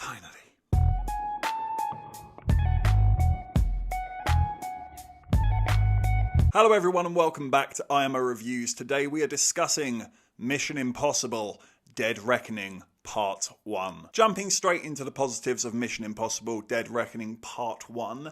Finally. Hello everyone and welcome back to IMO Reviews. Today we are discussing Mission Impossible Dead Reckoning Part 1. Jumping straight into the positives of Mission Impossible Dead Reckoning Part 1.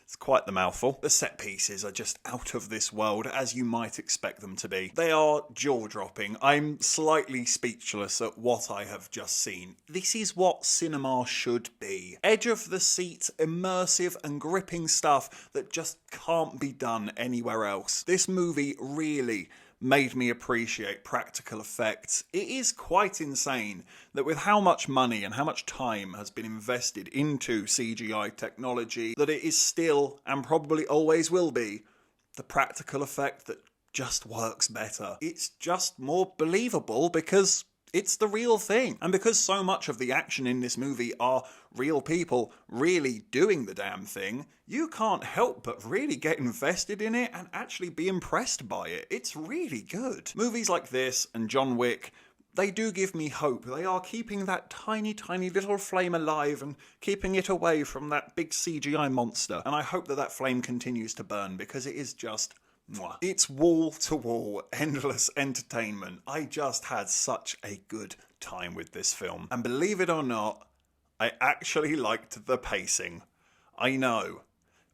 It's quite the mouthful. The set pieces are just out of this world, as you might expect them to be. They are jaw-dropping. I'm slightly speechless at what I have just seen. This is what cinema should be. Edge of the seat, immersive and gripping stuff that just can't be done anywhere else. This movie really made me appreciate practical effects. It is quite insane that with how much money and how much time has been invested into CGI technology, that it is still, and probably always will be, the practical effect that just works better. It's just more believable because it's the real thing. And because so much of the action in this movie are real people really doing the damn thing, you can't help but really get invested in it and actually be impressed by it. It's really good. Movies like this and John Wick, they do give me hope. They are keeping that tiny, tiny little flame alive and keeping it away from that big CGI monster. And I hope that that flame continues to burn because it is just mwah. It's wall-to-wall, endless entertainment. I just had such a good time with this film. And believe it or not, I actually liked the pacing. I know.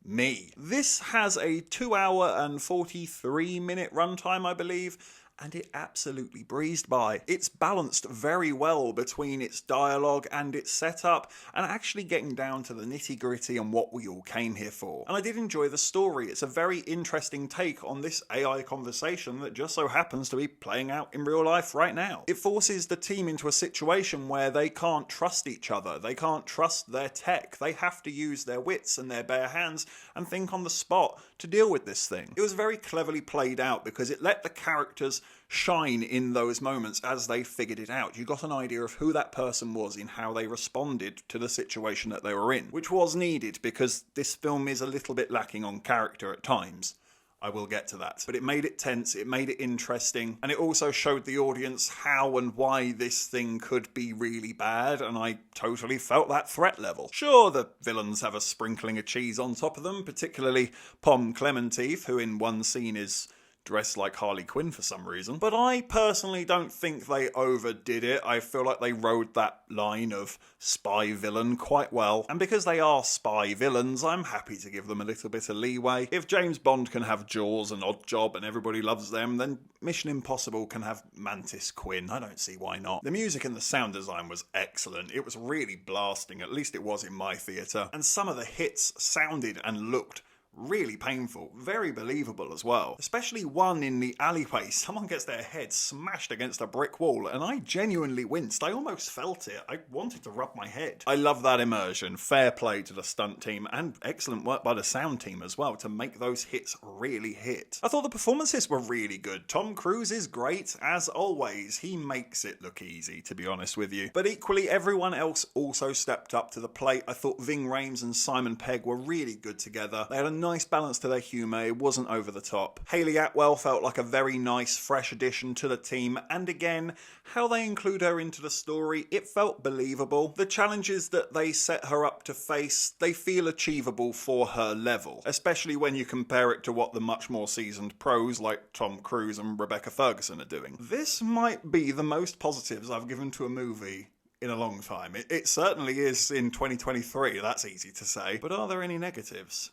Me. This has a 2-hour and 43-minute runtime, I believe, and it absolutely breezed by. It's balanced very well between its dialogue and its setup, and actually getting down to the nitty-gritty and what we all came here for. And I did enjoy the story. It's a very interesting take on this AI conversation that just so happens to be playing out in real life right now. It forces the team into a situation where they can't trust each other. They can't trust their tech. They have to use their wits and their bare hands and think on the spot to deal with this thing. It was very cleverly played out because it let the characters shine in those moments as they figured it out. You got an idea of who that person was in how they responded to the situation that they were in, which was needed because this film is a little bit lacking on character at times. I will get to that. But it made it tense, it made it interesting, and it also showed the audience how and why this thing could be really bad, and I totally felt that threat level. Sure, the villains have a sprinkling of cheese on top of them, particularly Pom Clementif, who in one scene is dressed like Harley Quinn for some reason. But I personally don't think they overdid it. I feel like they rode that line of spy villain quite well. And because they are spy villains, I'm happy to give them a little bit of leeway. If James Bond can have Jaws and Oddjob and everybody loves them, then Mission Impossible can have Mantis Quinn. I don't see why not. The music and the sound design was excellent. It was really blasting, at least it was in my theatre. And some of the hits sounded and looked really painful, very believable as well. Especially one in the alleyway. Someone gets their head smashed against a brick wall and I genuinely winced. I almost felt it. I wanted to rub my head. I love that immersion. Fair play to the stunt team and excellent work by the sound team as well to make those hits really hit. I thought the performances were really good. Tom Cruise is great as always. He makes it look easy, to be honest with you. But equally, everyone else also stepped up to the plate. I thought Ving Rhames and Simon Pegg were really good together. They had a nice balance to their humour, it wasn't over the top. Hayley Atwell felt like a very nice, fresh addition to the team, and again, how they include her into the story, it felt believable. The challenges that they set her up to face, they feel achievable for her level, especially when you compare it to what the much more seasoned pros like Tom Cruise and Rebecca Ferguson are doing. This might be the most positives I've given to a movie in a long time. It certainly is in 2023, that's easy to say. But are there any negatives?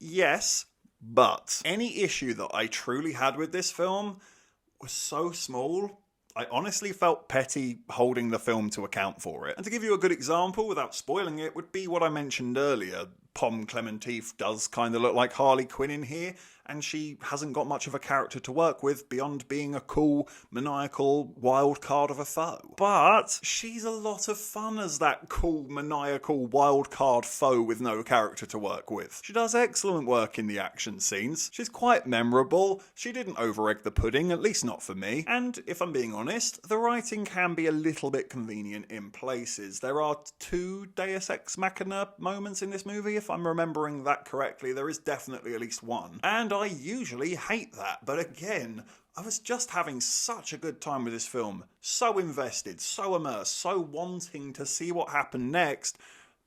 Yes, but any issue that I truly had with this film was so small, I honestly felt petty holding the film to account for it. And to give you a good example, without spoiling it, would be what I mentioned earlier. Pom Clementif does kind of look like Harley Quinn in here, and she hasn't got much of a character to work with beyond being a cool, maniacal wild card of a foe. But she's a lot of fun as that cool, maniacal wild card foe with no character to work with. She does excellent work in the action scenes. She's quite memorable. She didn't over-egg the pudding, at least not for me. And if I'm being honest, the writing can be a little bit convenient in places. There are 2 Deus Ex Machina moments in this movie, if I'm remembering that correctly. There is definitely at least one. And I usually hate that, but again, I was just having such a good time with this film, so invested, so immersed, so wanting to see what happened next,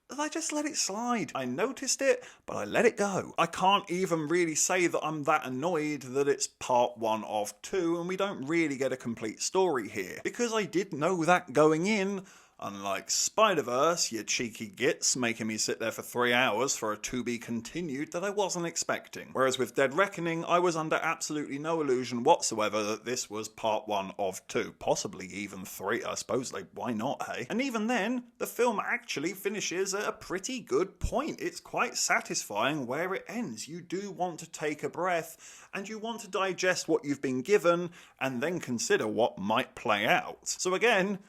that I just let it slide. I noticed it, but I let it go. I can't even really say that I'm that annoyed that it's part 1 of 2 and we don't really get a complete story here, because I did know that going in. Unlike Spider-Verse, you cheeky gits, making me sit there for 3 hours for a to be continued that I wasn't expecting. Whereas with Dead Reckoning, I was under absolutely no illusion whatsoever that this was part 1 of 2, possibly even 3, I suppose, like, why not, hey? And even then, the film actually finishes at a pretty good point. It's quite satisfying where it ends. You do want to take a breath, and you want to digest what you've been given, and then consider what might play out. So again,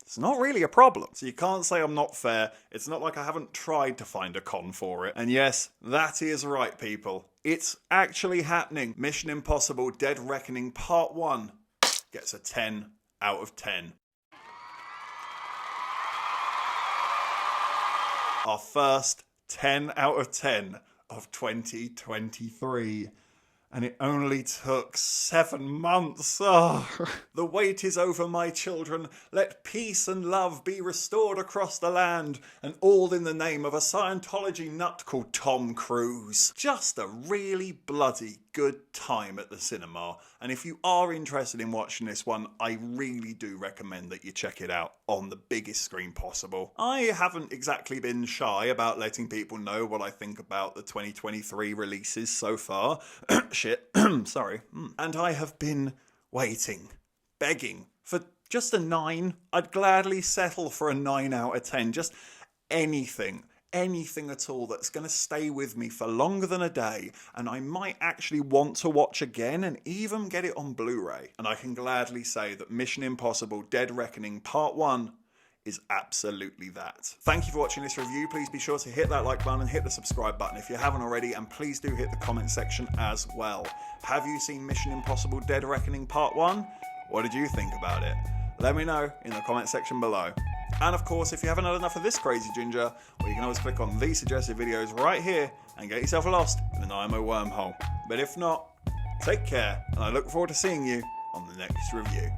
it's not really a problem. So you can't say I'm not fair. It's not like I haven't tried to find a con for it. And yes, that is right, people. It's actually happening. Mission Impossible Dead Reckoning Part 1 gets a 10 out of 10. Our first 10 out of 10 of 2023. And it only took 7 months. Oh. The wait is over, my children. Let peace and love be restored across the land, and all in the name of a Scientology nut called Tom Cruise. Just a really bloody good time at the cinema. And if you are interested in watching this one, I really do recommend that you check it out on the biggest screen possible. I haven't exactly been shy about letting people know what I think about the 2023 releases so far. Shit, sorry. And I have been waiting, begging for just a 9. I'd gladly settle for a 9 out of 10. Just anything at all that's going to stay with me for longer than a day, and I might actually want to watch again and even get it on Blu-ray. And I can gladly say that Mission Impossible Dead Reckoning Part 1 is absolutely that. Thank you for watching this review. Please be sure to hit that like button and hit the subscribe button if you haven't already, and please do hit the comment section as well. Have you seen Mission Impossible Dead Reckoning Part 1? What did you think about it? Let me know in the comment section below. And of course, if you haven't had enough of this crazy ginger, well, you can always click on these suggested videos right here and get yourself lost in an IMO wormhole. But if not, take care, and I look forward to seeing you on the next review.